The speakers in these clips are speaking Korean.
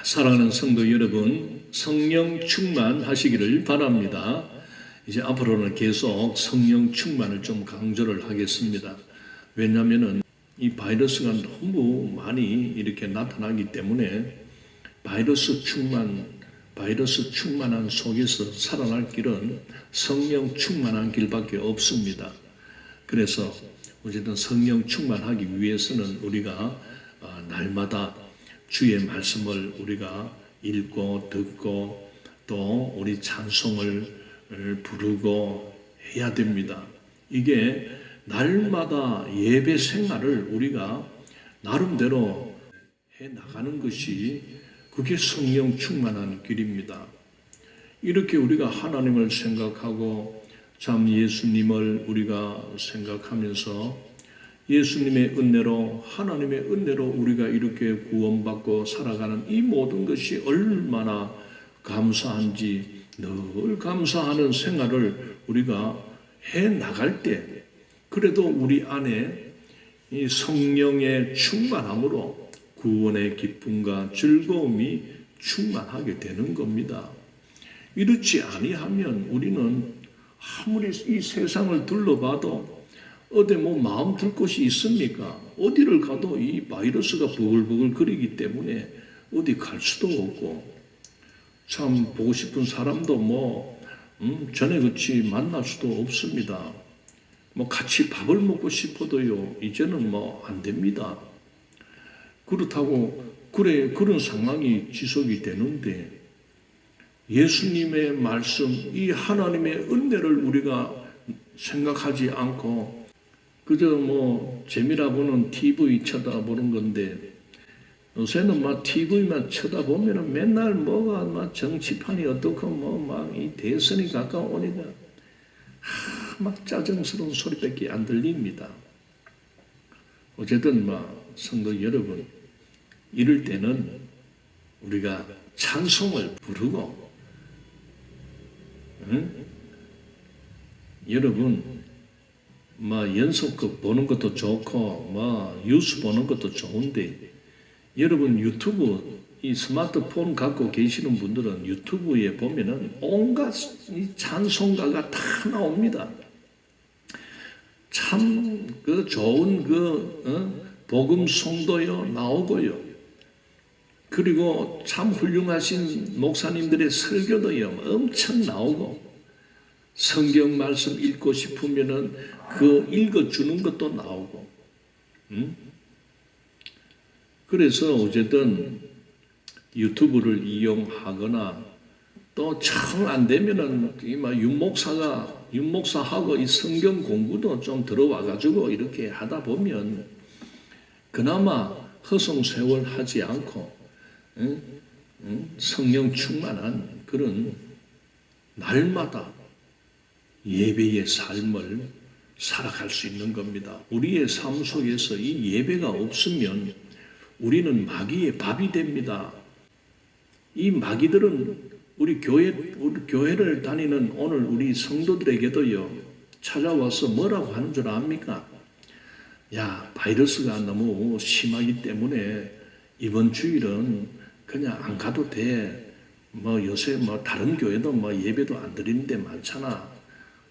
사랑하는 성도 여러분, 성령 충만하시기를 바랍니다. 이제 앞으로는 계속 성령 충만을 좀 강조를 하겠습니다. 왜냐하면 이 바이러스가 너무 많이 이렇게 나타나기 때문에 바이러스 충만한 속에서 살아날 길은 성령 충만한 길밖에 없습니다. 그래서 어쨌든 성령 충만하기 위해서는 우리가 날마다 주의 말씀을 우리가 읽고 듣고 또 우리 찬송을 부르고 해야 됩니다. 이게 날마다 예배 생활을 우리가 나름대로 해 나가는 것이 그게 성령 충만한 길입니다. 이렇게 우리가 하나님을 생각하고 참 예수님을 우리가 생각하면서 예수님의 은혜로 하나님의 은혜로 우리가 이렇게 구원받고 살아가는 이 모든 것이 얼마나 감사한지 늘 감사하는 생활을 우리가 해 나갈 때 그래도 우리 안에 이 성령의 충만함으로 구원의 기쁨과 즐거움이 충만하게 되는 겁니다. 이렇지 아니하면 우리는 아무리 이 세상을 둘러봐도 어디 마음 둘 곳이 있습니까? 어디를 가도 이 바이러스가 버글버글 거리기 때문에 어디 갈 수도 없고 참 보고 싶은 사람도 전에 같이 만날 수도 없습니다. 같이 밥을 먹고 싶어도요 이제는 안 됩니다. 그렇다고 그런 상황이 지속이 되는데 예수님의 말씀 이 하나님의 은혜를 우리가 생각하지 않고 그저 재미라고는 TV 쳐다보는 건데 요새는 TV만 쳐다보면은 맨날 뭐가 정치판이 어떻고 이 대선이 가까우니까 짜증스러운 소리밖에 안 들립니다. 어쨌든 성도 여러분 이럴 때는 우리가 찬송을 부르고 여러분 연속극 보는 것도 좋고 뉴스 보는 것도 좋은데 여러분 유튜브 이 스마트폰 갖고 계시는 분들은 유튜브에 보면은 온갖 이 찬송가가 다 나옵니다. 참 좋은 복음 성도요 나오고요. 그리고 참 훌륭하신 목사님들의 설교도요 엄청 나오고 성경 말씀 읽고 싶으면은 그 읽어주는 것도 나오고 그래서 어쨌든 유튜브를 이용하거나 또 참 안 되면은 윤목사하고 이 성경 공부도 좀 들어와 가지고 이렇게 하다 보면 그나마 허송세월 하지 않고 성령 충만한 그런 날마다 예배의 삶을 살아갈 수 있는 겁니다. 우리의 삶 속에서 이 예배가 없으면 우리는 마귀의 밥이 됩니다. 이 마귀들은 우리 교회를 다니는 오늘 우리 성도들에게도요 찾아와서 뭐라고 하는 줄 압니까? 야, 바이러스가 너무 심하기 때문에 이번 주일은 그냥 안 가도 돼. 요새 다른 교회도 예배도 안 드리는 데 많잖아.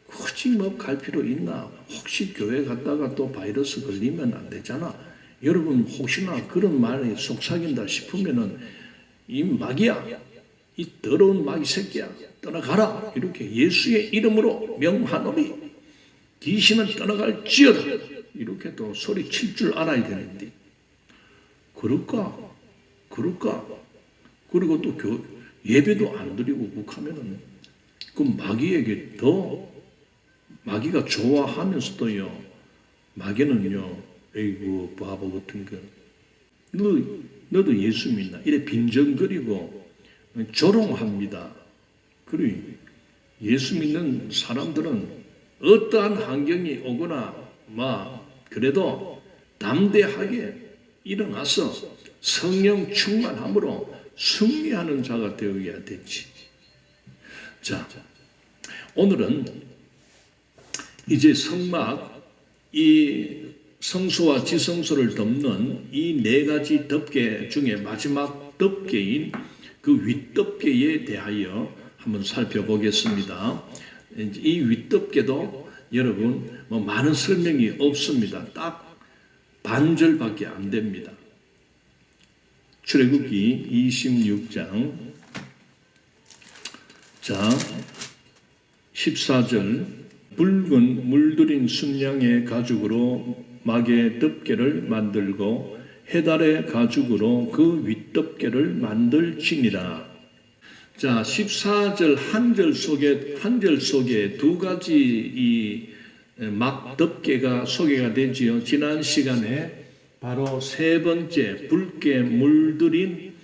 굳이 갈 필요 있나? 혹시 교회 갔다가 또 바이러스 걸리면 안 되잖아. 여러분 혹시나 그런 말에 속삭인다 싶으면은 이 마귀야, 이 더러운 마귀 새끼야, 떠나가라. 이렇게 예수의 이름으로 명하노니 귀신은 떠나갈지어다. 이렇게 또 소리 칠 줄 알아야 되는데 그럴까? 그리고 또 예배도 안 드리고 묵하면은 그 마귀에게 더 마귀가 좋아하면서도요 마귀는요 에이구 바보 같은 거 너도 예수 믿나 이래 빈정거리고 조롱합니다. 그리고 예수 믿는 사람들은 어떠한 환경이 오거나 그래도 담대하게 일어나서 성령 충만함으로 승리하는 자가 되어야 되지. 자, 오늘은 이제 성막 이 성소와 지성소를 덮는 이 네 가지 덮개 중에 마지막 마지막 덮개인 그 윗덮개에 대하여 한번 살펴보겠습니다. 이 윗덮개도 여러분 많은 설명이 없습니다. 딱 반절밖에 안 됩니다. 출애굽기 26장 자 14절 붉은 물들인 순양의 가죽으로 막의 덮개를 만들고 해달의 가죽으로 그 윗덮개를 만들지니라. 자 14절 한 절 속에 두 가지 이 막 덮개가 소개가 되지요. 지난 시간에 바로 세 번째 붉게 물들인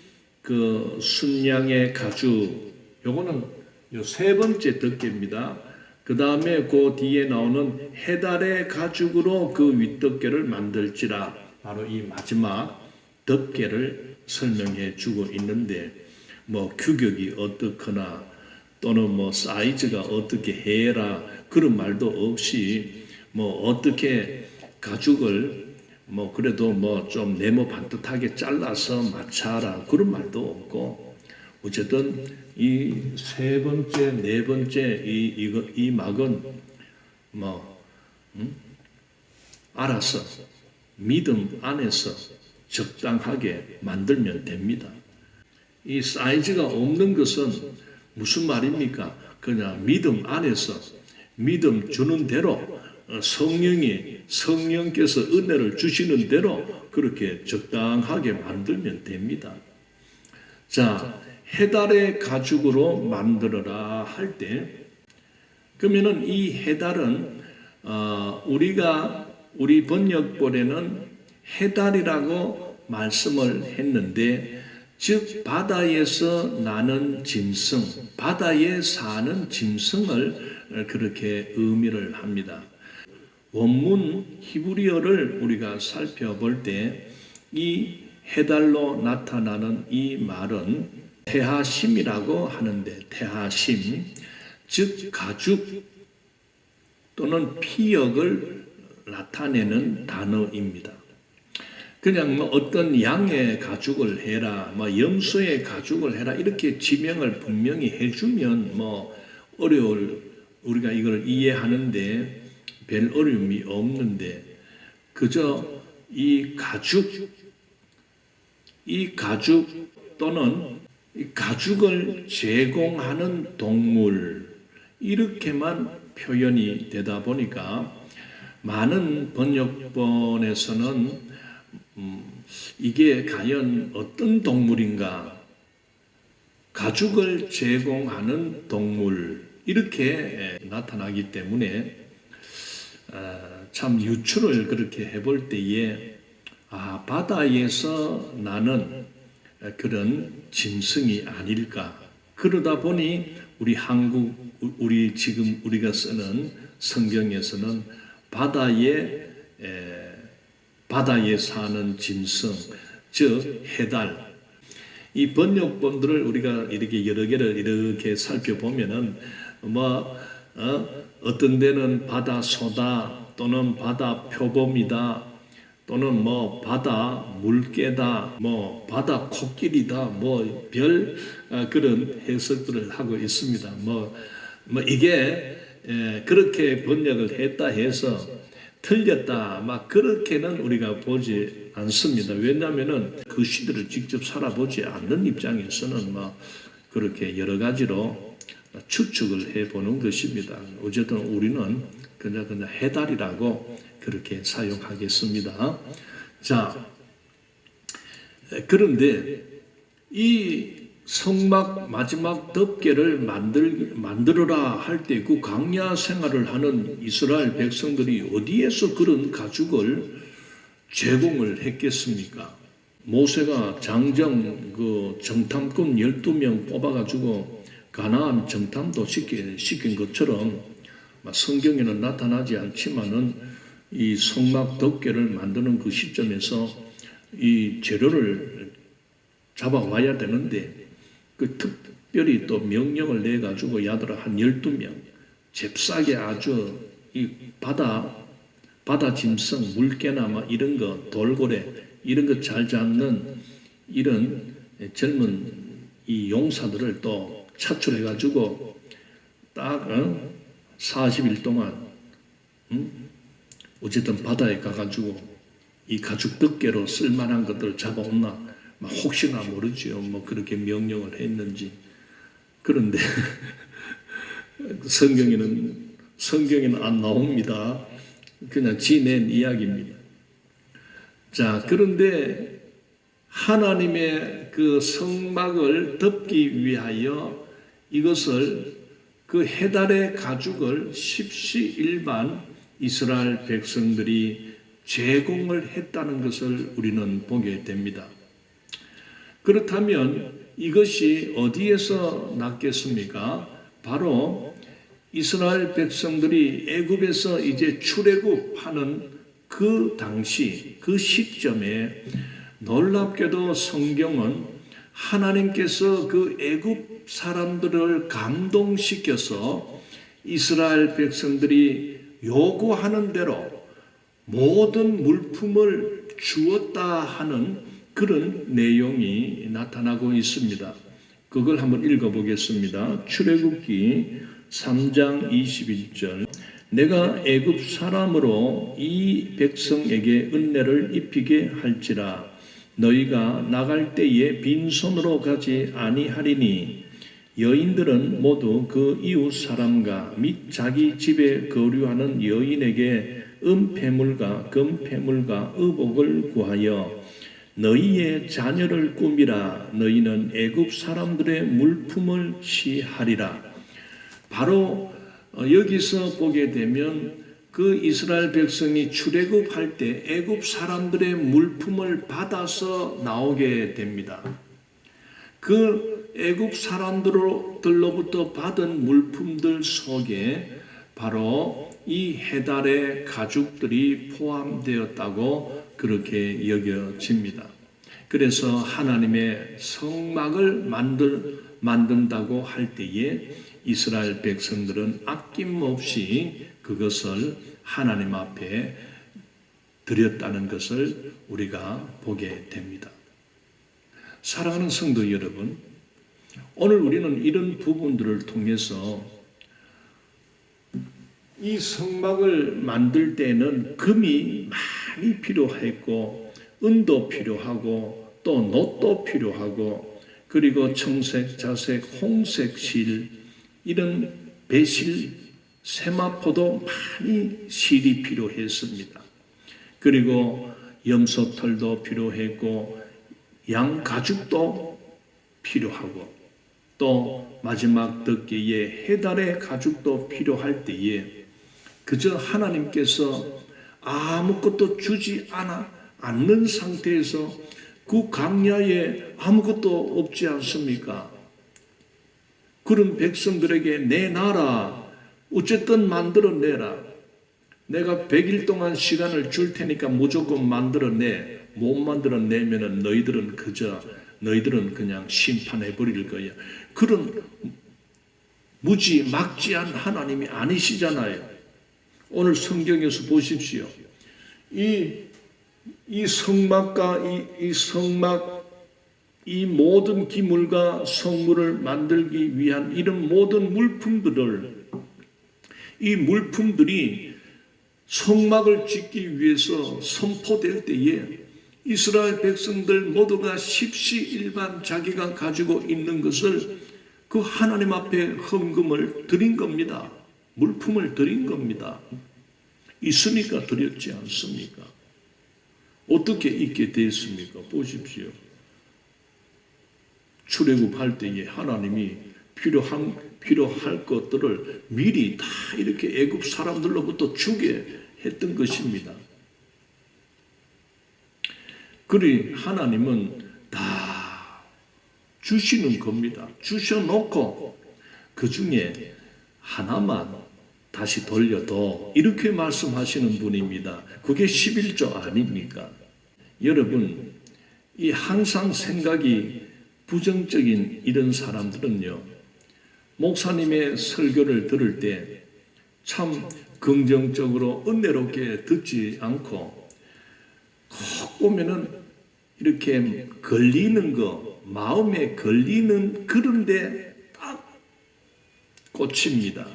그 순양의 가죽, 요거는 요 세 번째 덮개입니다. 그 다음에 그 뒤에 나오는 해달의 가죽으로 그 윗덮개를 만들지라, 바로 이 마지막 덮개를 설명해 주고 있는데, 뭐 규격이 어떻거나 또는 뭐 사이즈가 어떻게 해라 그런 말도 없이, 뭐 어떻게 가죽을 뭐 그래도 뭐 좀 네모 반듯하게 잘라서 맞춰라 그런 말도 없고, 어쨌든 이 세 번째 네 번째 이 막은 뭐 알아서 믿음 안에서 적당하게 만들면 됩니다. 이 사이즈가 없는 것은 무슨 말입니까? 그냥 믿음 안에서 믿음 주는 대로 성령께서 은혜를 주시는 대로 그렇게 적당하게 만들면 됩니다. 자, 해달의 가죽으로 만들어라 할 때, 그러면은 이 해달은 우리 번역본에는 해달이라고 말씀을 했는데, 즉 바다에서 나는 짐승, 바다에 사는 짐승을 그렇게 의미를 합니다. 원문 히브리어를 우리가 살펴볼 때 이 해달로 나타나는 이 말은 테하심이라고 하는데, 테하심, 즉 가죽 또는 피역을 나타내는 단어입니다. 그냥 뭐 어떤 양의 가죽을 해라, 뭐 염소의 가죽을 해라 이렇게 지명을 분명히 해주면 뭐 우리가 이걸 이해하는데 별 어려움이 없는데, 그저 이 가죽 또는 이 가죽을 제공하는 동물 이렇게만 표현이 되다 보니까 많은 번역본에서는 이게 과연 어떤 동물인가, 가죽을 제공하는 동물 이렇게 나타나기 때문에 참 유추를 그렇게 해볼 때에 바다에서 나는 그런 짐승이 아닐까. 그러다 보니 우리 지금 우리가 쓰는 성경에서는 바다에 사는 짐승, 즉 해달, 이 번역본들을 우리가 이렇게 여러 개를 이렇게 살펴보면은 어떤 데는 바다 소다 또는 바다 표범이다 또는 뭐 바다 물개다 뭐 바다 코끼리다 뭐 별 그런 해석들을 하고 있습니다. 뭐 이게 그렇게 번역을 했다 해서 틀렸다 막 그렇게는 우리가 보지 않습니다. 왜냐하면은 그 시대를 직접 살아보지 않는 입장에서는 그렇게 여러 가지로 추측을 해보는 것입니다. 어쨌든 우리는 그냥 해달이라고 그렇게 사용하겠습니다. 자, 그런데 이 성막 마지막 덮개를 만들어라 할 때 그 광야 생활을 하는 이스라엘 백성들이 어디에서 그런 가죽을 제공을 했겠습니까? 모세가 장정 정탐꾼 12명 뽑아가지고 가나안 정탐도 시킨 것처럼 성경에는 나타나지 않지만은 이 성막 덮개를 만드는 그 시점에서 이 재료를 잡아와야 되는데, 그 특별히 또 명령을 내가지고 야들아 한 12명 잽싸게 아주 이 바다 짐승 물개나 이런 거 돌고래 이런 거 잘 잡는 이런 젊은 이 용사들을 또 차출해가지고 딱 40일 동안 어쨌든 바다에 가가지고 이 가죽 덮개로 쓸만한 것들을 잡아온나 혹시나 모르지요. 뭐 그렇게 명령을 했는지. 그런데 성경에는 안 나옵니다. 그냥 지낸 이야기입니다. 자, 그런데 하나님의 그 성막을 덮기 위하여 이것을 그 해달의 가죽을 십시일반 이스라엘 백성들이 제공을 했다는 것을 우리는 보게 됩니다. 그렇다면 이것이 어디에서 났겠습니까? 바로 이스라엘 백성들이 애굽에서 이제 출애굽하는 그 당시, 그 시점에 놀랍게도 성경은 하나님께서 그 애굽 사람들을 감동시켜서 이스라엘 백성들이 요구하는 대로 모든 물품을 주었다 하는 그런 내용이 나타나고 있습니다. 그걸 한번 읽어보겠습니다. 출애굽기 3장 21절. 내가 애굽 사람으로 이 백성에게 은혜를 입히게 할지라 너희가 나갈 때에 빈손으로 가지 아니하리니 여인들은 모두 그 이웃 사람과 및 자기 집에 거류하는 여인에게 은폐물과 금폐물과 의복을 구하여 너희의 자녀를 꾸미라. 너희는 애굽 사람들의 물품을 취하리라. 바로 여기서 보게 되면 그 이스라엘 백성이 출애굽할 때 애굽 사람들의 물품을 받아서 나오게 됩니다. 그 애굽 사람들로부터 받은 물품들 속에 바로 이 해달의 가죽들이 포함되었다고 그렇게 여겨집니다. 그래서 하나님의 성막을 만든다고 할 때에 이스라엘 백성들은 아낌없이 그것을 하나님 앞에 드렸다는 것을 우리가 보게 됩니다. 사랑하는 성도 여러분, 오늘 우리는 이런 부분들을 통해서 이 성막을 만들 때는 금이 많이 필요했고 은도 필요하고 또 놋도 필요하고 그리고 청색, 자색, 홍색 실 이런 배실, 세마포도 많이 실이 필요했습니다. 그리고 염소털도 필요했고 양 가죽도 필요하고 또 마지막 덮개에 해달의 가죽도 필요할 때에 그저 하나님께서 아무것도 주지 않는 상태에서 그 광야에 아무것도 없지 않습니까? 그런 백성들에게 내놔라. 어쨌든 만들어내라. 내가 100일 동안 시간을 줄 테니까 무조건 만들어내. 못 만들어내면 너희들은 그냥 심판해 버릴 거야. 그런 무지막지한 하나님이 아니시잖아요. 오늘 성경에서 보십시오. 이 성막과 이 모든 기물과 성물을 만들기 위한 이런 모든 이 물품들이 성막을 짓기 위해서 선포될 때에 이스라엘 백성들 모두가 십시일반 자기가 가지고 있는 것을 그 하나님 앞에 헌금을 드린 겁니다. 물품을 드린 겁니다. 있으니까 드렸지 않습니까? 어떻게 있게 됐습니까? 보십시오. 출애굽할 때에 하나님이 필요할 것들을 미리 다 이렇게 애굽 사람들로부터 주게 했던 것입니다. 그리 하나님은 다 주시는 겁니다. 주셔놓고 그 중에 하나만 다시 돌려도 이렇게 말씀하시는 분입니다. 그게 11조 아닙니까? 여러분, 이 항상 생각이 부정적인 이런 사람들은요, 목사님의 설교를 들을 때 참 긍정적으로 은혜롭게 듣지 않고 꼭 보면은 이렇게 걸리는 거, 마음에 걸리는 그런데 딱 꽂힙니다.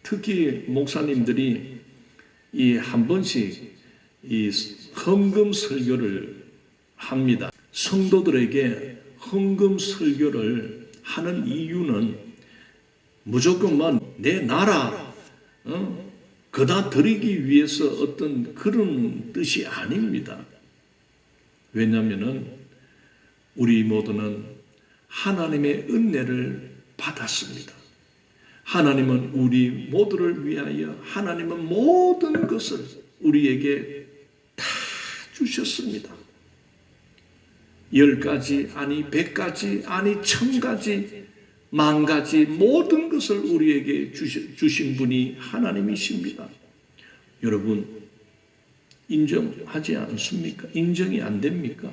특히 목사님들이 이 한 번씩 이 헌금 설교를 합니다. 성도들에게 헌금 설교를 하는 이유는 무조건만 내 나라 그다 드리기 위해서 어떤 그런 뜻이 아닙니다. 왜냐하면 우리 모두는 하나님의 은혜를 받았습니다. 하나님은 우리 모두를 위하여 하나님은 모든 것을 우리에게 다 주셨습니다. 10가지 아니 100가지 아니 1000가지 만가지 모든 것을 우리에게 주신 분이 하나님이십니다. 여러분 인정하지 않습니까? 인정이 안 됩니까?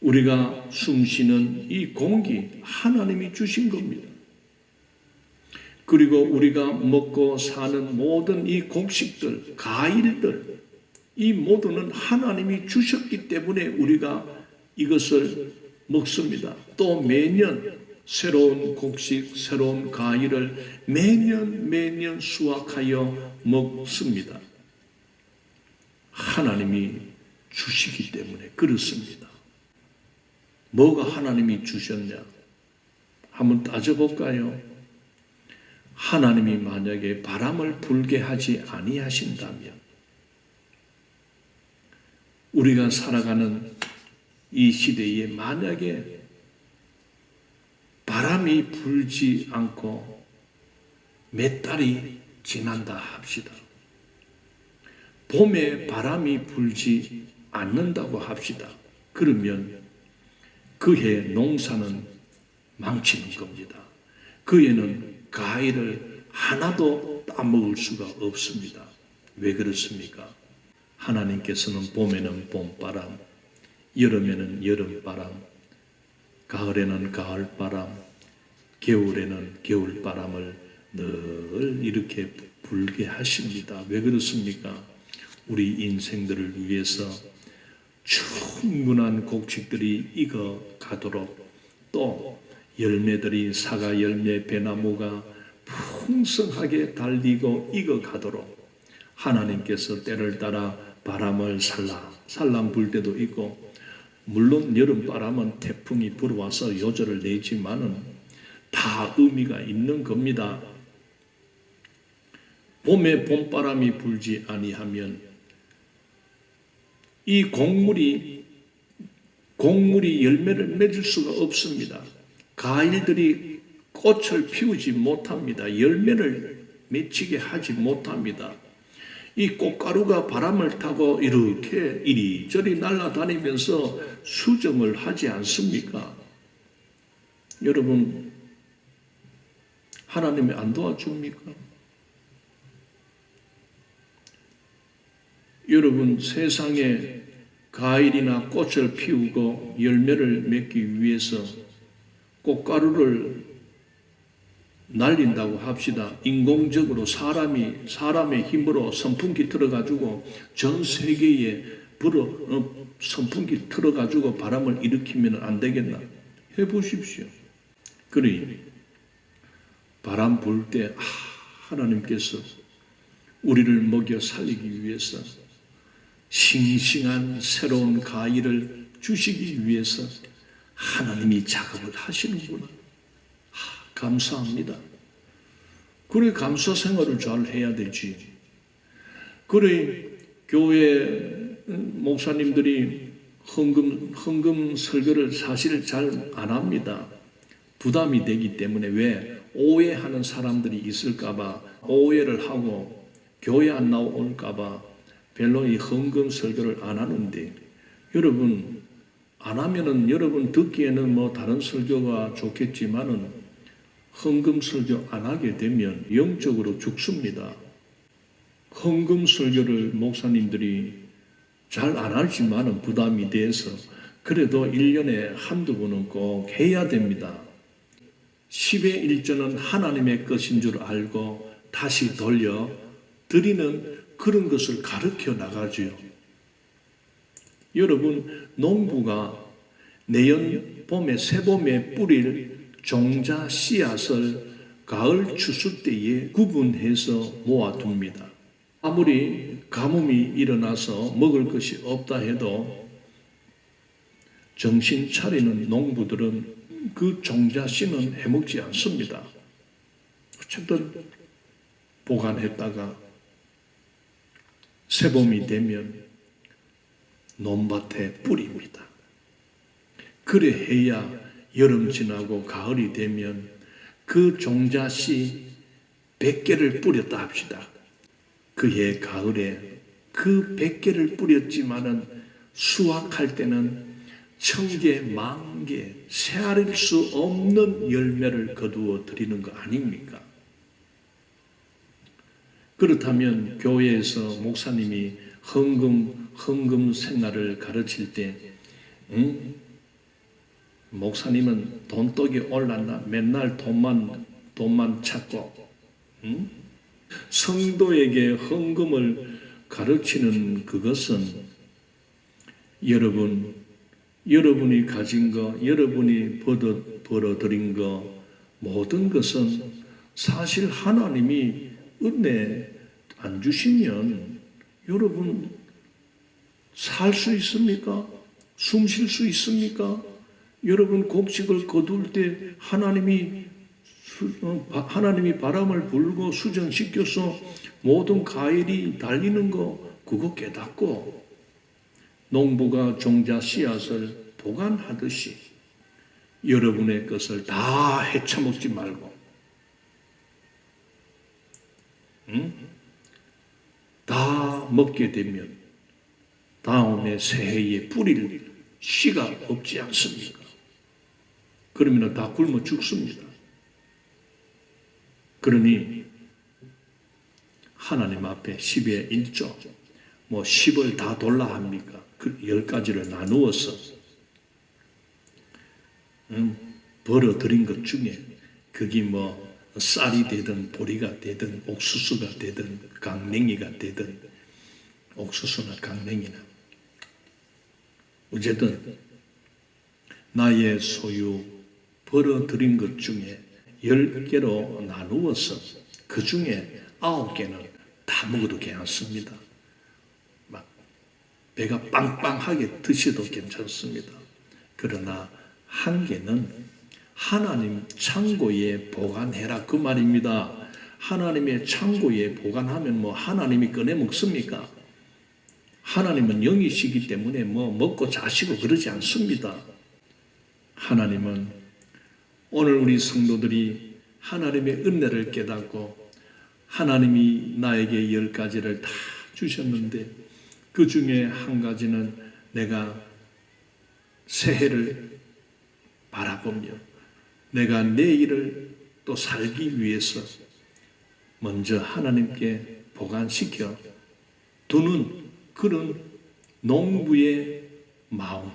우리가 숨쉬는 이 공기 하나님이 주신 겁니다. 그리고 우리가 먹고 사는 모든 이 곡식들, 과일들 이 모두는 하나님이 주셨기 때문에 우리가 이것을 먹습니다. 또 매년 새로운 곡식, 새로운 과일을 매년 수확하여 먹습니다. 하나님이 주시기 때문에 그렇습니다. 뭐가 하나님이 주셨냐? 한번 따져볼까요? 하나님이 만약에 바람을 불게 하지 아니하신다면 우리가 살아가는 이 시대에 만약에 바람이 불지 않고 몇 달이 지난다 합시다. 봄에 바람이 불지 않는다고 합시다. 그러면 그해 농사는 망치는 겁니다. 그해는 과일을 하나도 따먹을 수가 없습니다. 왜 그렇습니까? 하나님께서는 봄에는 봄바람, 여름에는 여름바람, 가을에는 가을바람, 겨울에는 겨울바람을 늘 이렇게 불게 하십니다. 왜 그렇습니까? 우리 인생들을 위해서 충분한 곡식들이 익어가도록 또 열매들이 사과 열매 배나무가 풍성하게 달리고 익어가도록 하나님께서 때를 따라 바람을 살랑 불 때도 있고 물론 여름바람은 태풍이 불어와서 요절을 내지만은 다 의미가 있는 겁니다. 봄에 봄바람이 불지 아니하면 이 곡물이 열매를 맺을 수가 없습니다. 과일들이 꽃을 피우지 못합니다. 열매를 맺히게 하지 못합니다. 이 꽃가루가 바람을 타고 이렇게 이리저리 날아다니면서 수정을 하지 않습니까? 여러분, 하나님이 안 도와줍니까? 여러분, 세상에 과일이나 꽃을 피우고 열매를 맺기 위해서 꽃가루를 날린다고 합시다. 인공적으로 사람의 힘으로 선풍기 틀어가지고 전 세계에 선풍기 틀어가지고 바람을 일으키면 안 되겠나? 해보십시오. 그러니 바람 불 때 하나님께서 우리를 먹여 살리기 위해서 싱싱한 새로운 과일을 주시기 위해서 하나님이 작업을 하시는구나. 감사합니다. 그래 감사 생활을 잘 해야 되지. 그래 교회 목사님들이 헌금 설교를 사실 잘 안 합니다. 부담이 되기 때문에 왜 오해하는 사람들이 있을까봐 오해를 하고 교회 안 나올까봐 별로 이 헌금 설교를 안 하는데 여러분 안 하면은 여러분 듣기에는 뭐 다른 설교가 좋겠지만은 헌금 설교 안 하게 되면 영적으로 죽습니다. 헌금 설교를 목사님들이 잘 안 하지만은 부담이 돼서 그래도 1년에 한두 번은 꼭 해야 됩니다. 10의 1조는 하나님의 것인 줄 알고 다시 돌려 드리는 그런 것을 가르쳐 나가죠. 여러분 농부가 내년 봄에 새봄에 뿌릴 종자 씨앗을 가을 추수 때에 구분해서 모아둡니다. 아무리 가뭄이 일어나서 먹을 것이 없다 해도 정신 차리는 농부들은 그 종자 씨는 해먹지 않습니다. 어쨌든 보관했다가 새봄이 되면 논밭에 뿌립니다. 그래 해야 여름 지나고 가을이 되면 그 종자씨 100개를 뿌렸다 합시다. 그해 가을에 그 100개를 뿌렸지만은 수확할 때는 1000개, 10,000개, 세알일 수 없는 열매를 거두어 드리는 거 아닙니까? 그렇다면 교회에서 목사님이 헌금 생활을 가르칠 때 목사님은 돈독이 올랐나? 맨날 돈만 찾고 성도에게 헌금을 가르치는 그것은 여러분이 가진 거, 여러분이 벌어들인 거 모든 것은 사실 하나님이 은혜 안 주시면 여러분 살 수 있습니까? 숨 쉴 수 있습니까? 여러분 곡식을 거둘 때 하나님이 바람을 불고 수정시켜서 모든 과일이 달리는 거 그거 깨닫고 농부가 종자 씨앗을 보관하듯이 여러분의 것을 다 헤쳐먹지 말고 다 먹게 되면 다음에 새해에 뿌릴 씨가 없지 않습니까? 그러면 다 굶어 죽습니다. 그러니 하나님 앞에 10의 1조, 10을 다 돌라 합니까? 그 10가지를 나누어서 벌어들인 것 중에 그게 쌀이 되든 보리가 되든 옥수수가 되든 강냉이가 되든 옥수수나 강냉이나 어쨌든 나의 소유 벌어들인 것 중에 10개로 나누어서 그 중에 9개는 다 먹어도 괜찮습니다. 막 배가 빵빵하게 드셔도 괜찮습니다. 그러나 1개는 하나님 창고에 보관해라 그 말입니다. 하나님의 창고에 보관하면 하나님이 꺼내 먹습니까? 하나님은 영이시기 때문에 먹고 자시고 그러지 않습니다. 하나님은 오늘 우리 성도들이 하나님의 은혜를 깨닫고 하나님이 나에게 10가지를 다 주셨는데 그 중에 1가지는 내가 새해를 바라보며 내가 내일을 또 살기 위해서 먼저 하나님께 보관시켜 두는 그런 농부의 마음,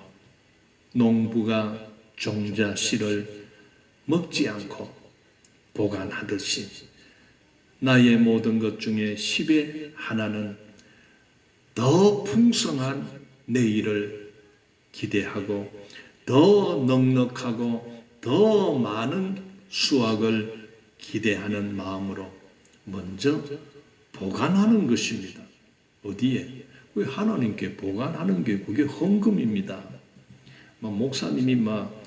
농부가 종자 씨를 먹지 않고 보관하듯이 나의 모든 것 중에 10의 하나는 더 풍성한 내일을 기대하고 더 넉넉하고 더 많은 수확을 기대하는 마음으로 먼저 보관하는 것입니다. 어디에? 왜 하나님께 보관하는 게 그게 헌금입니다. 목사님이 막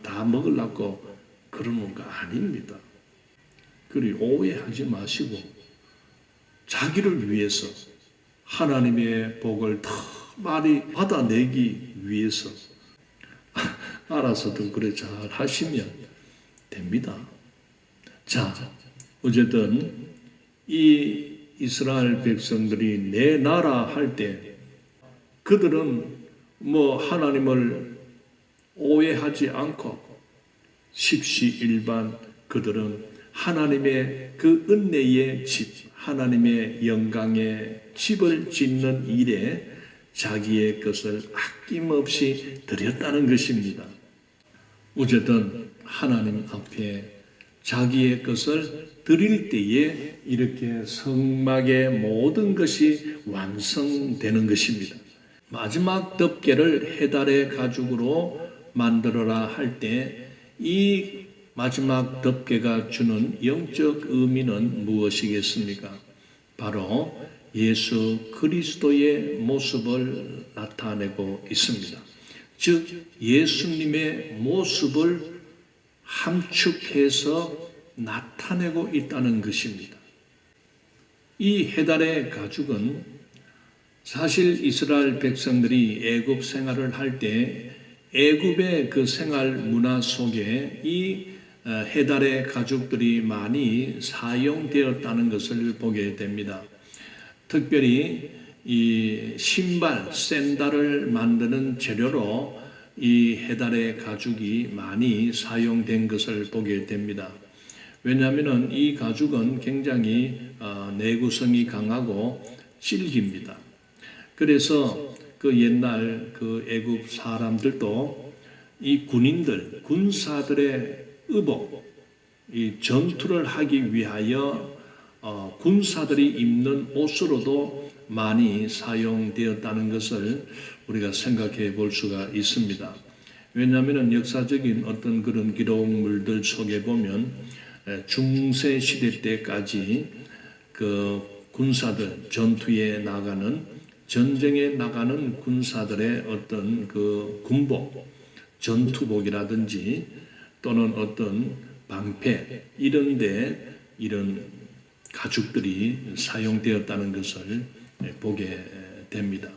다 먹으려고 그러는 거 아닙니다. 그리 오해하지 마시고 자기를 위해서 하나님의 복을 더 많이 받아내기 위해서 알아서도 그래 잘 하시면 됩니다. 자, 어쨌든 이 이스라엘 백성들이 내 나라 할 때 그들은 하나님을 오해하지 않고 십시일반 그들은 하나님의 그 은혜의 집, 하나님의 영광의 집을 짓는 일에 자기의 것을 아낌없이 드렸다는 것입니다. 어쨌든 하나님 앞에 자기의 것을 드릴 때에 이렇게 성막의 모든 것이 완성되는 것입니다. 마지막 덮개를 해달의 가죽으로 만들어라 할 때 이 마지막 덮개가 주는 영적 의미는 무엇이겠습니까? 바로 예수 그리스도의 모습을 나타내고 있습니다. 즉 예수님의 모습을 함축해서 나타내고 있다는 것입니다. 이 해달의 가죽은 사실 이스라엘 백성들이 애굽 생활을 할 때 애굽의 그 생활 문화 속에 이 해달의 가죽들이 많이 사용되었다는 것을 보게 됩니다. 특별히 이 신발, 샌들을 만드는 재료로 이 해달의 가죽이 많이 사용된 것을 보게 됩니다. 왜냐하면 이 가죽은 굉장히 내구성이 강하고 질깁니다. 그래서 그 옛날 그 애굽 사람들도 이 군인들, 군사들의 의복, 이 전투를 하기 위하여 군사들이 입는 옷으로도 많이 사용되었다는 것을 우리가 생각해 볼 수가 있습니다. 왜냐하면 역사적인 어떤 그런 기록물들 속에 보면 중세 시대 때까지 그 군사들 전투에 나가는 전쟁에 나가는 군사들의 어떤 그 군복, 전투복이라든지 또는 어떤 방패 이런데 이런 가죽들이 사용되었다는 것을 보게 됩니다.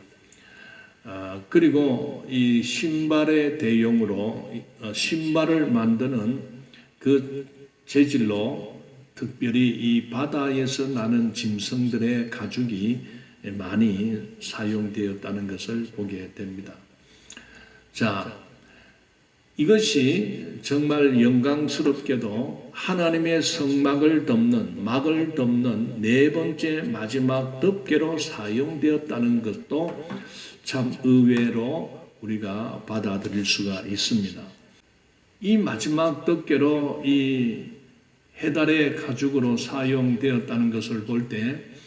그리고 이 신발의 대용으로 신발을 만드는 그 재질로 특별히 이 바다에서 나는 짐승들의 가죽이 많이 사용되었다는 것을 보게 됩니다. 자, 이것이 정말 영광스럽게도 하나님의 성막을 덮는 네 번째 마지막 덮개로 사용되었다는 것도 참 의외로 우리가 받아들일 수가 있습니다. 이 마지막 덮개로 이 해달의 가죽으로 사용되었다는 것을 볼 때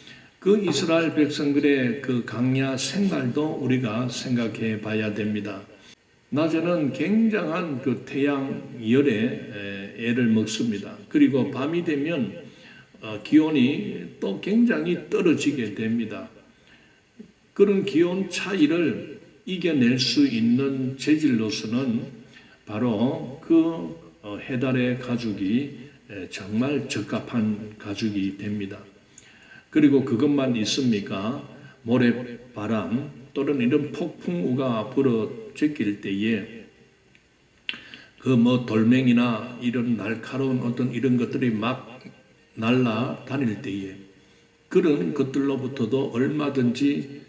그 이스라엘 백성들의 그 강야 생활도 우리가 생각해 봐야 됩니다. 낮에는 굉장한 그 태양열에 애를 먹습니다. 그리고 밤이 되면 기온이 또 굉장히 떨어지게 됩니다. 그런 기온 차이를 이겨낼 수 있는 재질로서는 바로 그 해달의 가죽이 정말 적합한 가죽이 됩니다. 그리고 그것만 있습니까? 모래바람 또는 이런 폭풍우가 불어제낄 때에 그 돌멩이나 이런 날카로운 어떤 이런 것들이 막 날아다닐 때에 그런 것들로부터도 얼마든지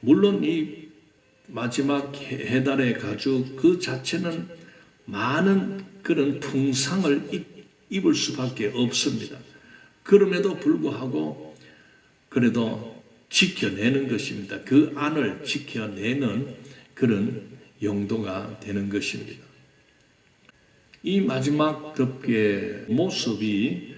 물론 이 마지막 해달의 가죽 그 자체는 많은 그런 풍상을 입을 수밖에 없습니다. 그럼에도 불구하고 그래도 지켜내는 것입니다. 그 안을 지켜내는 그런 용도가 되는 것입니다. 이 마지막 덮개의 모습이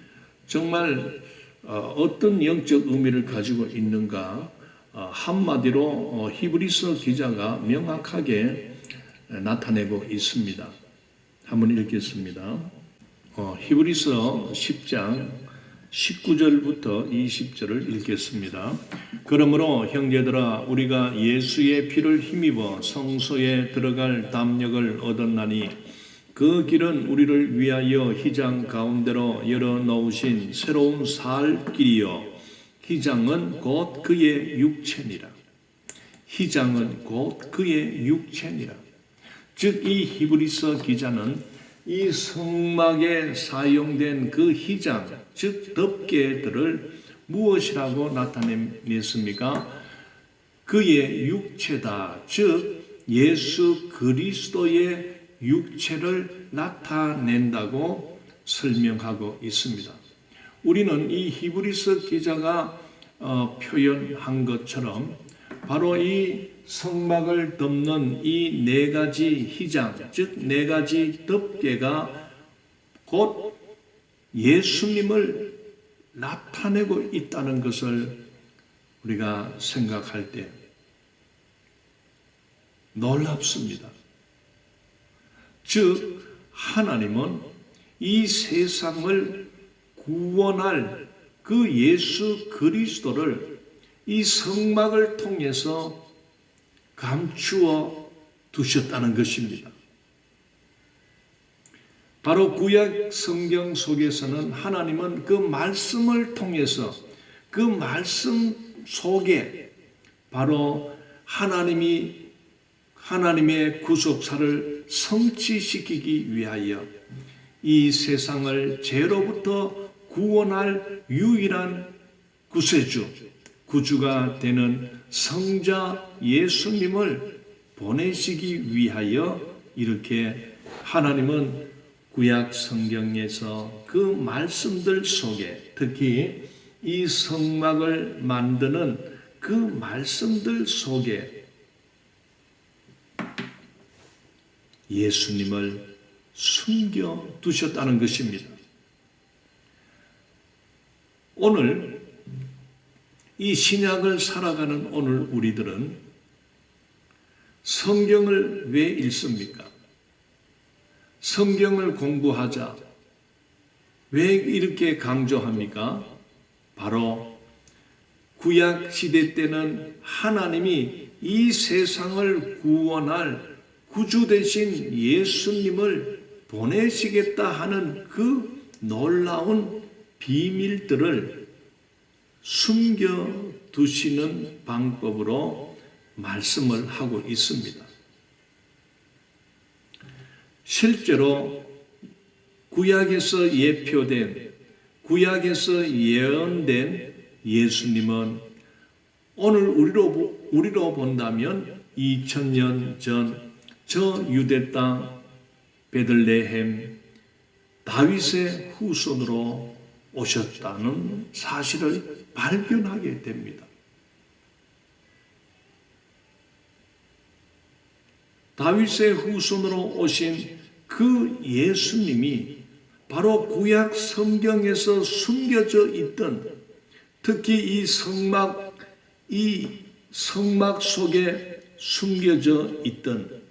정말 어떤 영적 의미를 가지고 있는가 한마디로 히브리서 기자가 명확하게 나타내고 있습니다. 한번 읽겠습니다. 히브리서 10장 19절부터 20절을 읽겠습니다. 그러므로 형제들아 우리가 예수의 피를 힘입어 성소에 들어갈 담력을 얻었나니 그 길은 우리를 위하여 휘장 가운데로 열어놓으신 새로운 살 길이요 휘장은 곧 그의 육체니라. 휘장은 곧 그의 육체니라. 즉 이 히브리서 기자는 이 성막에 사용된 그 휘장, 즉 덮개들을 무엇이라고 나타냈습니까? 그의 육체다. 즉 예수 그리스도의 육체를 나타낸다고 설명하고 있습니다. 우리는 이 히브리서 기자가 표현한 것처럼 바로 이 성막을 덮는 이 네 가지 휘장, 즉 네 가지 덮개가 곧 예수님을 나타내고 있다는 것을 우리가 생각할 때 놀랍습니다. 즉 하나님은 이 세상을 구원할 그 예수 그리스도를 이 성막을 통해서 감추어 두셨다는 것입니다. 바로 구약 성경 속에서는 하나님은 그 말씀을 통해서 그 말씀 속에 바로 하나님의 구속사를 성취시키기 위하여 이 세상을 죄로부터 구원할 유일한 구세주, 구주가 되는 성자 예수님을 보내시기 위하여 이렇게 하나님은 구약 성경에서 그 말씀들 속에 특히 이 성막을 만드는 그 말씀들 속에 예수님을 숨겨 두셨다는 것입니다. 오늘 이 신약을 살아가는 오늘 우리들은 성경을 왜 읽습니까? 성경을 공부하자. 왜 이렇게 강조합니까? 바로 구약 시대 때는 하나님이 이 세상을 구원할 구주 되신 예수님을 보내시겠다 하는 그 놀라운 비밀들을 숨겨두시는 방법으로 말씀을 하고 있습니다. 실제로 구약에서 예표된, 구약에서 예언된 예수님은 오늘 우리로 본다면 2000년 전 저 유대 땅 베들레헴 다윗의 후손으로 오셨다는 사실을 발견하게 됩니다. 다윗의 후손으로 오신 그 예수님이 바로 구약 성경에서 숨겨져 있던, 특히 이 성막 속에 숨겨져 있던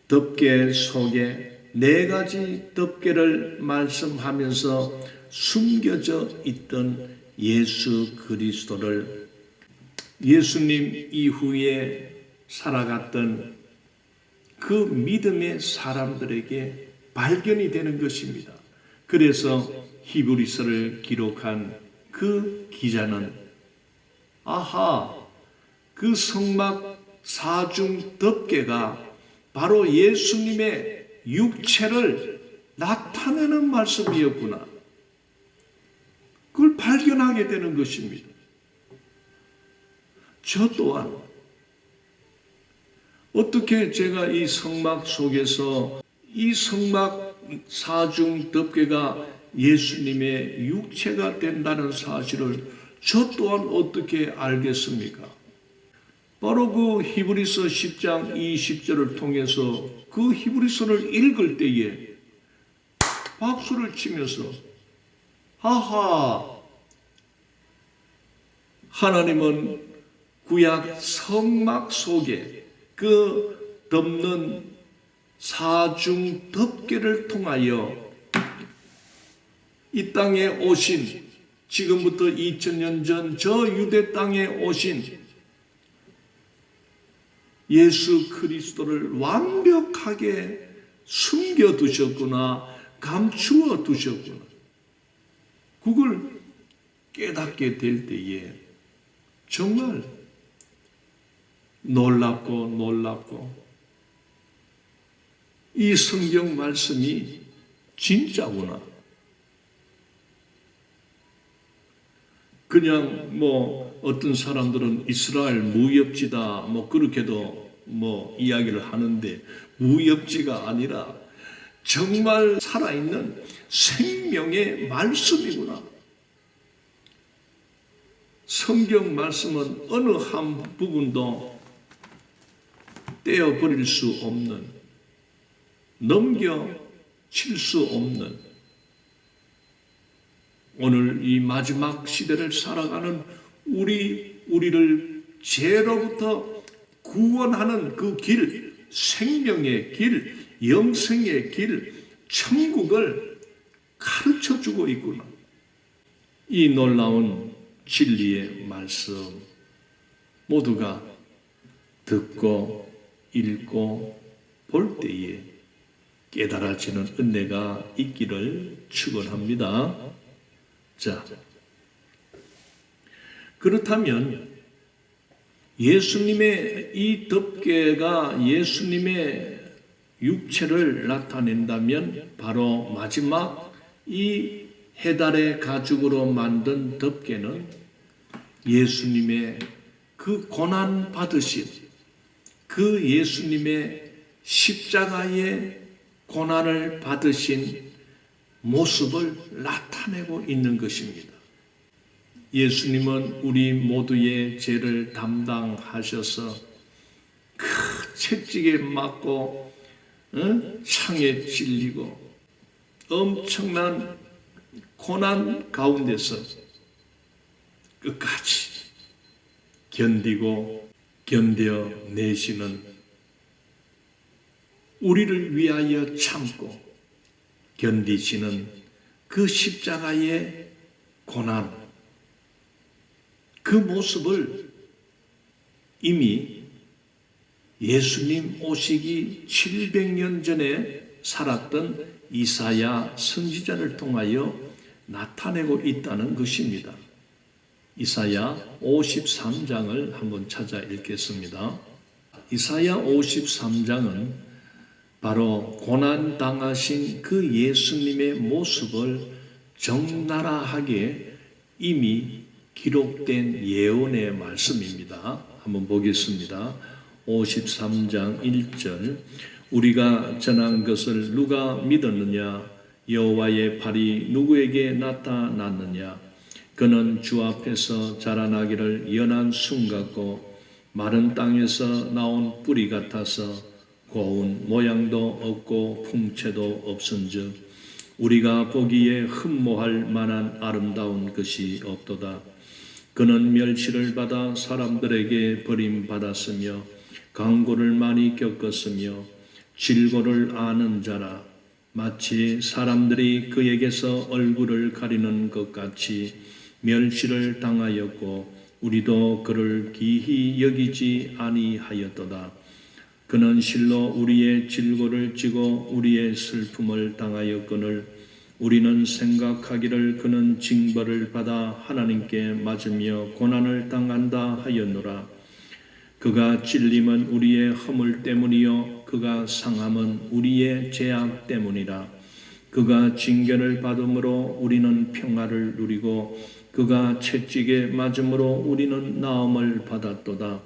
덮개 속에 4가지 덮개를 말씀하면서 숨겨져 있던 예수 그리스도를 예수님 이후에 살아갔던 그 믿음의 사람들에게 발견이 되는 것입니다. 그래서 히브리서를 기록한 그 기자는 그 성막 사중 덮개가 바로 예수님의 육체를 나타내는 말씀이었구나. 그걸 발견하게 되는 것입니다. 저 또한 어떻게 제가 이 성막 속에서 이 성막 사중 덮개가 예수님의 육체가 된다는 사실을 저 또한 어떻게 알겠습니까? 바로 그 히브리서 10장 20절을 통해서 그 히브리서를 읽을 때에 박수를 치면서 하나님은 구약 성막 속에 그 덮는 사중 덮개를 통하여 이 땅에 오신, 지금부터 2000년 전 저 유대 땅에 오신 예수 그리스도를 완벽하게 숨겨두셨구나, 감추어 두셨구나. 그걸 깨닫게 될 때에 정말 놀랍고 이 성경 말씀이 진짜구나. 그냥 어떤 사람들은 이스라엘 무협지다 그렇게도 이야기를 하는데, 무협지가 아니라 정말 살아있는 생명의 말씀이구나. 성경 말씀은 어느 한 부분도 떼어버릴 수 없는, 넘겨칠 수 없는, 오늘 이 마지막 시대를 살아가는 우리를 죄로부터 구원하는 그 길, 생명의 길, 영생의 길, 천국을 가르쳐주고 있구나. 이 놀라운 진리의 말씀 모두가 듣고 읽고 볼 때에 깨달아지는 은혜가 있기를 축원합니다. 자, 그렇다면 예수님의 이 덮개가 예수님의 육체를 나타낸다면 바로 마지막 이 해달의 가죽으로 만든 덮개는 예수님의 그 고난 받으신 그 예수님의 십자가의 고난을 받으신 모습을 나타내고 있는 것입니다. 예수님은 우리 모두의 죄를 담당하셔서 그 채찍에 맞고 창에 찔리고 엄청난 고난 가운데서 끝까지 견디고 견뎌내시는 우리를 위하여 참고 견디시는 그 십자가의 고난, 그 모습을 이미 예수님 오시기 700년 전에 살았던 이사야 선지자를 통하여 나타내고 있다는 것입니다. 이사야 53장을 한번 찾아 읽겠습니다. 이사야 53장은 바로 고난당하신 그 예수님의 모습을 적나라하게 이미 기록된 예언의 말씀입니다. 한번 보겠습니다. 53장 1절 우리가 전한 것을 누가 믿었느냐? 여호와의 팔이 누구에게 나타났느냐? 그는 주 앞에서 자라나기를 연한 순 같고 마른 땅에서 나온 뿌리 같아서 고운 모양도 없고 풍채도 없은즉 우리가 보기에 흠모할 만한 아름다운 것이 없도다. 그는 멸시를 받아 사람들에게 버림받았으며 강고를 많이 겪었으며 질고를 아는 자라. 마치 사람들이 그에게서 얼굴을 가리는 것 같이 멸시를 당하였고 우리도 그를 기히 여기지 아니하였도다. 그는 실로 우리의 질고를 지고 우리의 슬픔을 당하였거늘 우리는 생각하기를 그는 징벌을 받아 하나님께 맞으며 고난을 당한다 하였노라. 그가 찔림은 우리의 허물 때문이요 그가 상함은 우리의 죄악 때문이라. 그가 징계를 받음으로 우리는 평화를 누리고 그가 채찍에 맞음으로 우리는 나음을 받았도다.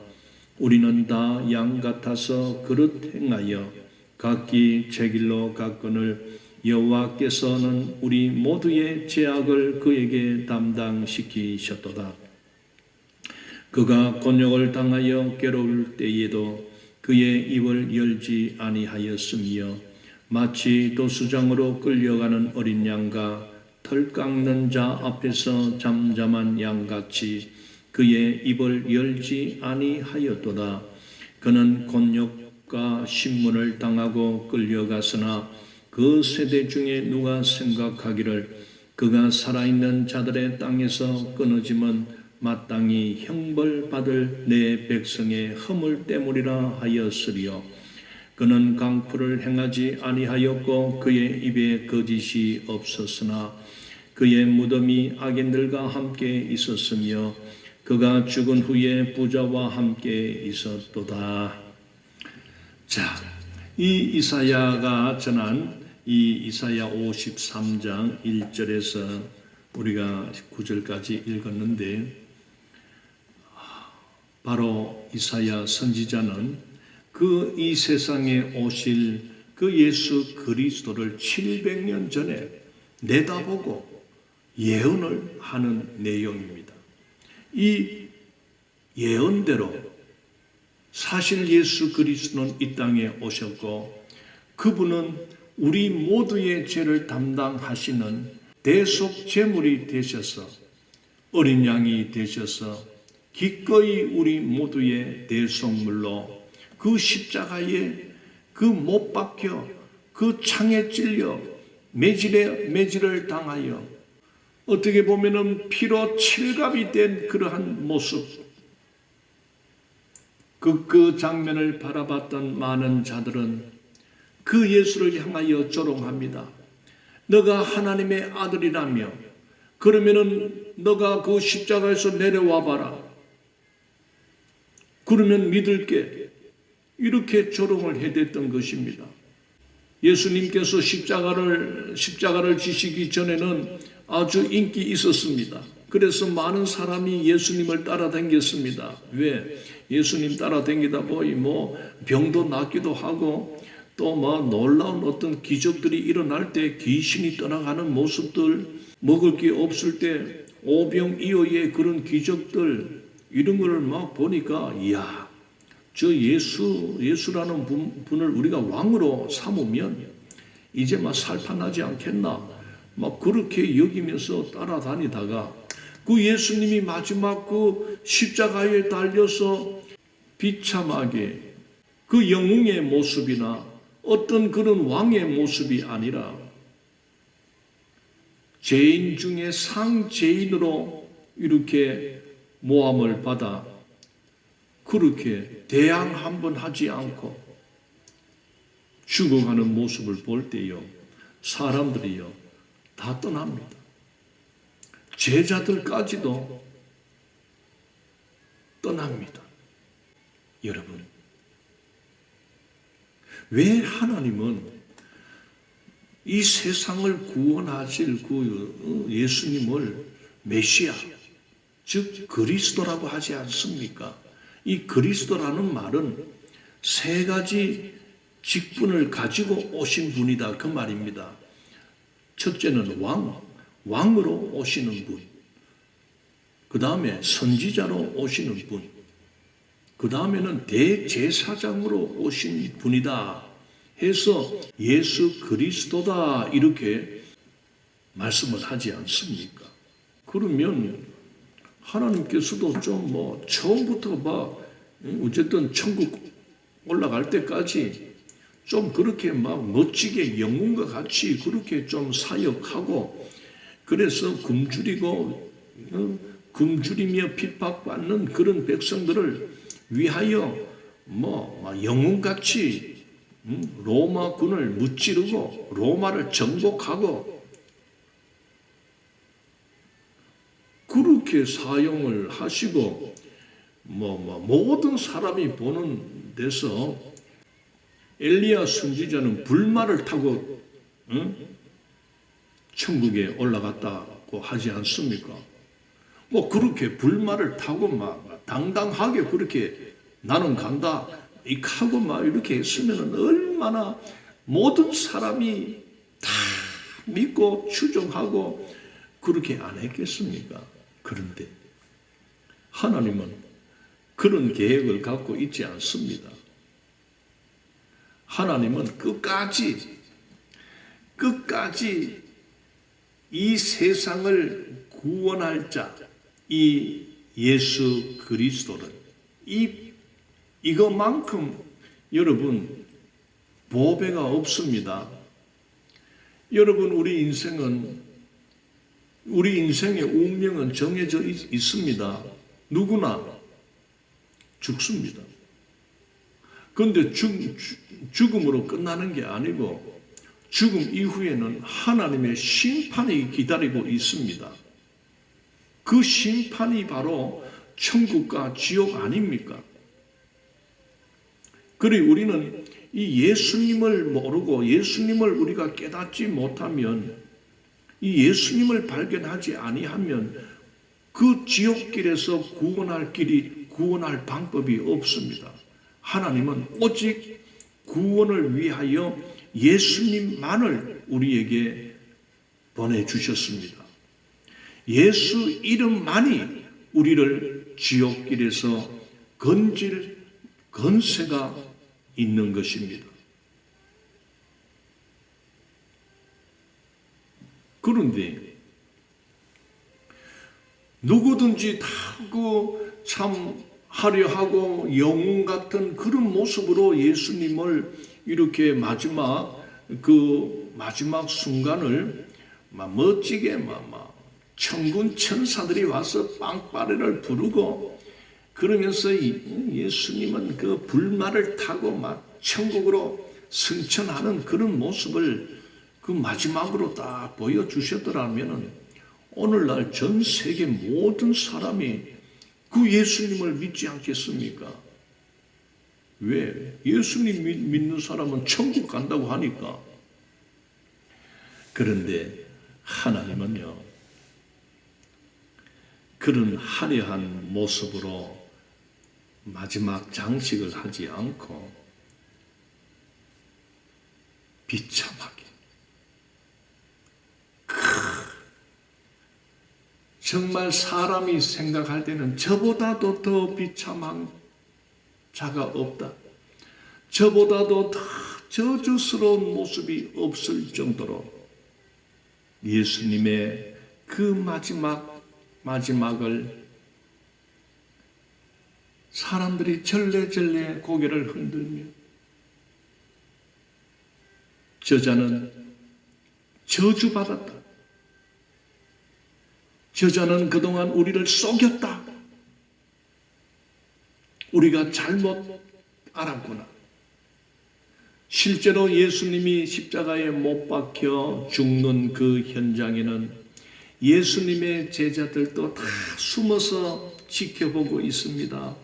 우리는 다 양 같아서 그릇 행하여 각기 제 길로 갔거늘 여호와께서는 우리 모두의 죄악을 그에게 담당시키셨도다. 그가 곤욕을 당하여 괴로울 때에도 그의 입을 열지 아니하였으며 마치 도수장으로 끌려가는 어린 양과 털 깎는 자 앞에서 잠잠한 양같이 그의 입을 열지 아니하였도다. 그는 곤욕과 신문을 당하고 끌려갔으나 그 세대 중에 누가 생각하기를 그가 살아있는 자들의 땅에서 끊어짐은 마땅히 형벌받을 내 백성의 허물 때문이라 하였으리요. 그는 강포를 행하지 아니하였고 그의 입에 거짓이 없었으나 그의 무덤이 악인들과 함께 있었으며 그가 죽은 후에 부자와 함께 있었도다. 자, 이 이사야가 전한 이 이사야 53장 1절에서 우리가 9절까지 읽었는데 바로 이사야 선지자는 그 이 세상에 오실 그 예수 그리스도를 700년 전에 내다보고 예언을 하는 내용입니다. 이 예언대로 사실 예수 그리스도는 이 땅에 오셨고 그분은 우리 모두의 죄를 담당하시는 대속 제물이 되셔서 어린 양이 되셔서 기꺼이 우리 모두의 대속물로 그 십자가에 그 못 박혀 그 창에 찔려 매질을 당하여 어떻게 보면은 피로 칠갑이 된 그러한 모습, 그 장면을 바라봤던 많은 자들은 그 예수를 향하여 조롱합니다. 너가 하나님의 아들이라며 그러면은 너가 그 십자가에서 내려와 봐라. 그러면 믿을게. 이렇게 조롱을 해댔던 것입니다. 예수님께서 십자가를 지시기 전에는 아주 인기 있었습니다. 그래서 많은 사람이 예수님을 따라다녔습니다. 왜? 예수님 따라다니다 보니 병도 낫기도 하고 또 놀라운 어떤 기적들이 일어날 때 귀신이 떠나가는 모습들, 먹을 게 없을 때 오병이어의 그런 기적들 이런 걸 막 보니까 이야, 저 예수라는 분을 우리가 왕으로 삼으면 이제 살판나지 않겠나? 막 그렇게 여기면서 따라다니다가 그 예수님이 마지막 그 십자가에 달려서 비참하게 그 영웅의 모습이나 어떤 그런 왕의 모습이 아니라 죄인 중에 상죄인으로 이렇게 모함을 받아 그렇게 대항 한번 하지 않고 죽어가는 모습을 볼 때요, 사람들이요 다 떠납니다. 제자들까지도 떠납니다. 여러분, 왜 하나님은 이 세상을 구원하실 그 예수님을 메시아, 즉 그리스도라고 하지 않습니까? 이 그리스도라는 말은 세 가지 직분을 가지고 오신 분이다 그 말입니다. 첫째는 왕으로 오시는 분. 그 다음에 선지자로 오시는 분. 그 다음에는 대제사장으로 오신 분이다 해서 예수 그리스도다 이렇게 말씀을 하지 않습니까? 그러면 하나님께서도 좀 처음부터 어쨌든 천국 올라갈 때까지 좀 그렇게 멋지게 영웅과 같이 그렇게 좀 사역하고 그래서 굶주리며 핍박받는 그런 백성들을 위하여 영웅같이 로마군을 무찌르고 로마를 정복하고 그렇게 사용을 하시고 모든 사람이 보는 데서 엘리야 선지자는 불말을 타고 천국에 올라갔다고 하지 않습니까? 그렇게 불말을 타고 당당하게 그렇게 나는 간다 하고 이렇게 했으면 얼마나 모든 사람이 다 믿고 추종하고 그렇게 안 했겠습니까? 그런데 하나님은 그런 계획을 갖고 있지 않습니다. 하나님은 끝까지 이 세상을 구원할 자, 이 예수 그리스도는 이것만큼 여러분 보배가 없습니다. 여러분 우리 인생의 운명은 정해져 있습니다. 누구나 죽습니다. 그런데 죽음으로 끝나는 게 아니고 죽음 이후에는 하나님의 심판이 기다리고 있습니다. 그 심판이 바로 천국과 지옥 아닙니까? 그래 우리는 이 예수님을 모르고 예수님을 우리가 깨닫지 못하면 이 예수님을 발견하지 아니하면 그 지옥길에서 구원할 방법이 없습니다. 하나님은 오직 구원을 위하여 예수님만을 우리에게 보내주셨습니다. 예수 이름만이 우리를 지옥길에서 건질 건세가 있는 것입니다. 그런데 누구든지 다 참 하려 하고 영웅 같은 그런 모습으로 예수님을 이렇게 마지막 순간을 막 멋지게 막 천군 천사들이 와서 빵빠레를 부르고 그러면서 예수님은 그 불말을 타고 막 천국으로 승천하는 그런 모습을 그 마지막으로 딱 보여주셨더라면 오늘날 전 세계 모든 사람이 그 예수님을 믿지 않겠습니까? 왜? 예수님 믿는 사람은 천국 간다고 하니까. 그런데 하나님은요, 그런 화려한 모습으로 마지막 장식을 하지 않고 비참하게 정말 사람이 생각할 때는 저보다도 더 비참한 자가 없다. 저보다도 더 저주스러운 모습이 없을 정도로 예수님의 그 마지막을 사람들이 절레절레 고개를 흔들며 저자는 저주받았다. 저자는 그동안 우리를 속였다. 우리가 잘못 알았구나. 실제로 예수님이 십자가에 못 박혀 죽는 그 현장에는 예수님의 제자들도 다 숨어서 지켜보고 있습니다.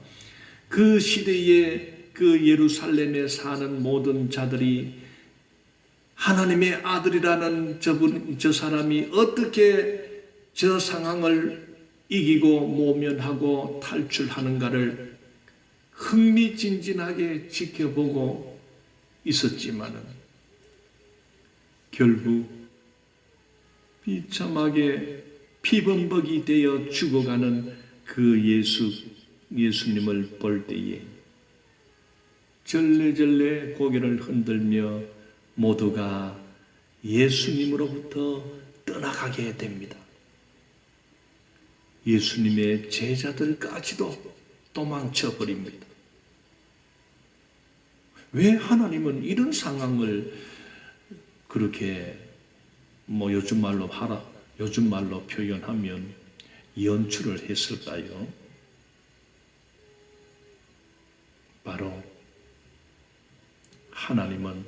그 시대에 그 예루살렘에 사는 모든 자들이 하나님의 아들이라는 저 사람이 어떻게 저 상황을 이기고 모면하고 탈출하는가를 흥미진진하게 지켜보고 있었지만은 결국 비참하게 피범벅이 되어 죽어가는 그 예수님을 볼 때에 절레절레 고개를 흔들며 모두가 예수님으로부터 떠나가게 됩니다. 예수님의 제자들까지도 도망쳐 버립니다. 왜 하나님은 이런 상황을 그렇게 요즘 말로 표현하면 연출을 했을까요? 바로 하나님은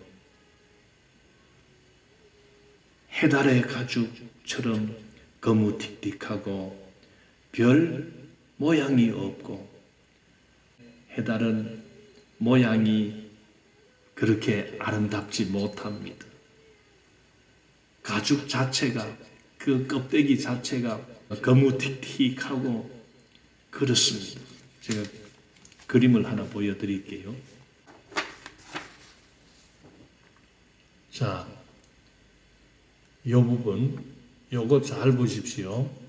해달의 가죽처럼 거무틱틱하고 별 모양이 없고 해달은 모양이 그렇게 아름답지 못합니다. 가죽 자체가 그 껍데기 자체가 거무틱틱하고 그렇습니다. 제가 그림을 하나 보여드릴게요. 자, 이 부분 요거 잘 보십시오.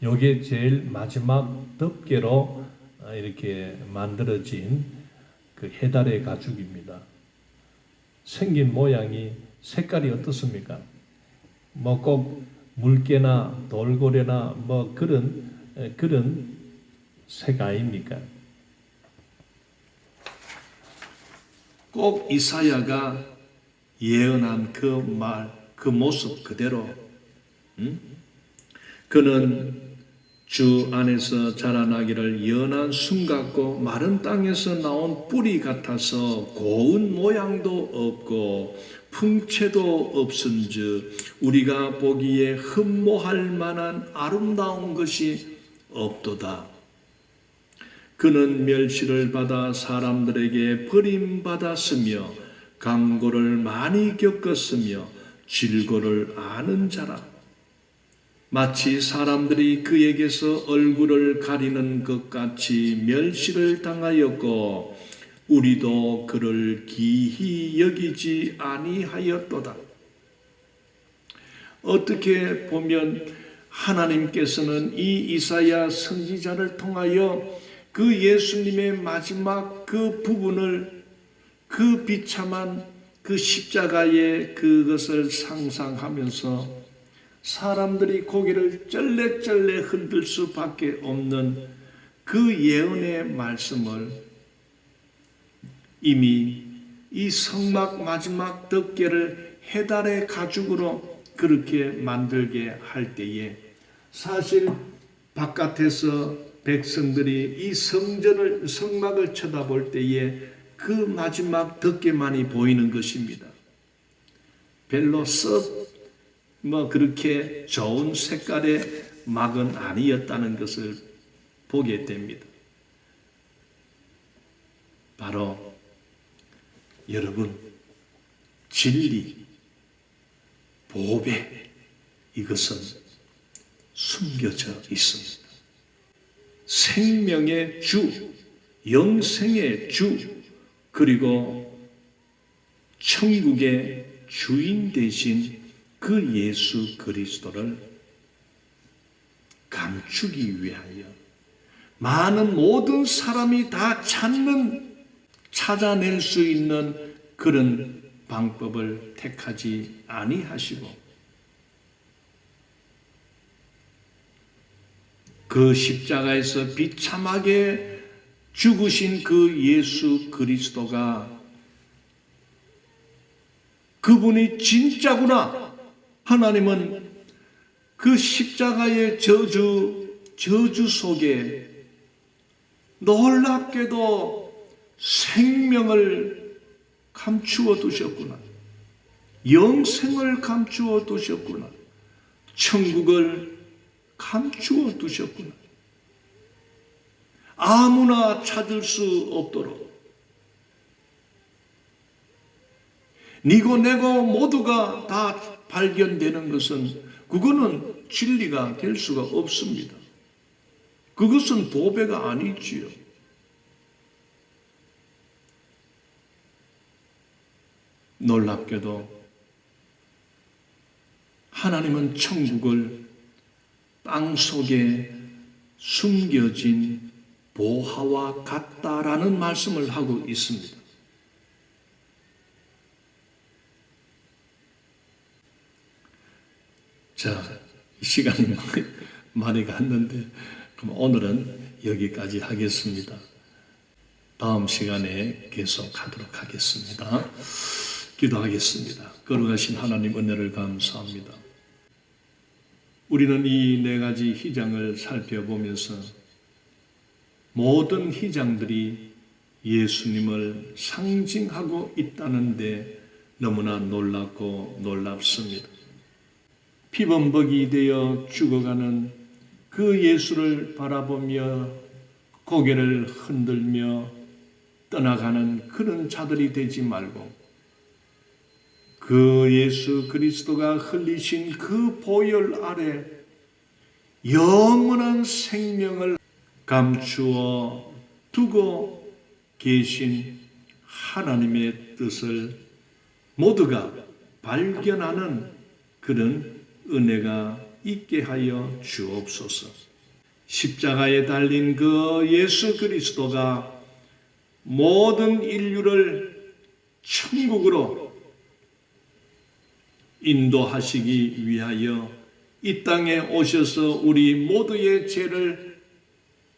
요게 제일 마지막 덮개로 이렇게 만들어진 그 해달의 가죽입니다. 생긴 모양이 색깔이 어떻습니까? 꼭 물개나 돌고래나 그런 색 아닙니까? 꼭 이사야가 예언한 그 모습 그대로 그는 주 안에서 자라나기를 연한 순 같고 마른 땅에서 나온 뿌리 같아서 고운 모양도 없고 풍채도 없은즉 우리가 보기에 흠모할 만한 아름다운 것이 없도다. 그는 멸시를 받아 사람들에게 버림받았으며 강고를 많이 겪었으며 질고를 아는 자라. 마치 사람들이 그에게서 얼굴을 가리는 것 같이 멸시를 당하였고 우리도 그를 기히 여기지 아니하였도다. 어떻게 보면 하나님께서는 이 이사야 선지자를 통하여 그 예수님의 마지막 그 부분을 그 비참한 그 십자가의 그것을 상상하면서 사람들이 고개를 쩔레쩔레 흔들 수밖에 없는 그 예언의 말씀을 이미 이 성막 마지막 덮개를 해달의 가죽으로 그렇게 만들게 할 때에 사실 바깥에서 백성들이 이 성막을 쳐다볼 때에 그 마지막 덮개만이 보이는 것입니다. 별로 그렇게 좋은 색깔의 막은 아니었다는 것을 보게 됩니다. 바로 여러분, 진리, 보배, 이것은 숨겨져 있습니다. 생명의 주, 영생의 주, 그리고 천국의 주인 되신 그 예수 그리스도를 감추기 위하여 많은 모든 사람이 다 찾아낼 수 있는 그런 방법을 택하지 아니하시고 그 십자가에서 비참하게 죽으신 그 예수 그리스도가 그분이 진짜구나. 하나님은 그 십자가의 저주 속에 놀랍게도 생명을 감추어 두셨구나. 영생을 감추어 두셨구나. 천국을 감추어 두셨구나. 아무나 찾을 수 없도록 니고 내고 모두가 다 발견되는 것은 그거는 진리가 될 수가 없습니다. 그것은 보배가 아니지요. 놀랍게도 하나님은 천국을 땅속에 숨겨진 보화와 같다라는 말씀을 하고 있습니다. 자, 시간이 많이 갔는데 그럼 오늘은 여기까지 하겠습니다. 다음 시간에 계속하도록 하겠습니다. 기도하겠습니다. 거룩하신 하나님 은혜를 감사합니다. 우리는 이 네 가지 휘장을 살펴보면서 모든 휘장들이 예수님을 상징하고 있다는데 너무나 놀랍고 놀랍습니다. 피범벅이 되어 죽어가는 그 예수를 바라보며 고개를 흔들며 떠나가는 그런 자들이 되지 말고 그 예수 그리스도가 흘리신 그 보혈 아래 영원한 생명을 감추어 두고 계신 하나님의 뜻을 모두가 발견하는 그런 은혜가 있게 하여 주옵소서. 십자가에 달린 그 예수 그리스도가 모든 인류를 천국으로 인도하시기 위하여 이 땅에 오셔서 우리 모두의 죄를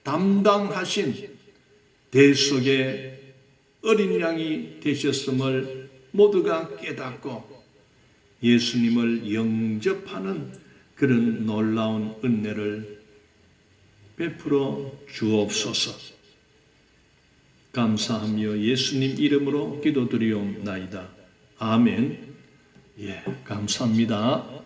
담당하신 대속의 어린 양이 되셨음을 모두가 깨닫고 예수님을 영접하는 그런 놀라운 은혜를 베풀어 주옵소서. 감사하며 예수님 이름으로 기도드리옵나이다. 아멘. 예, 감사합니다.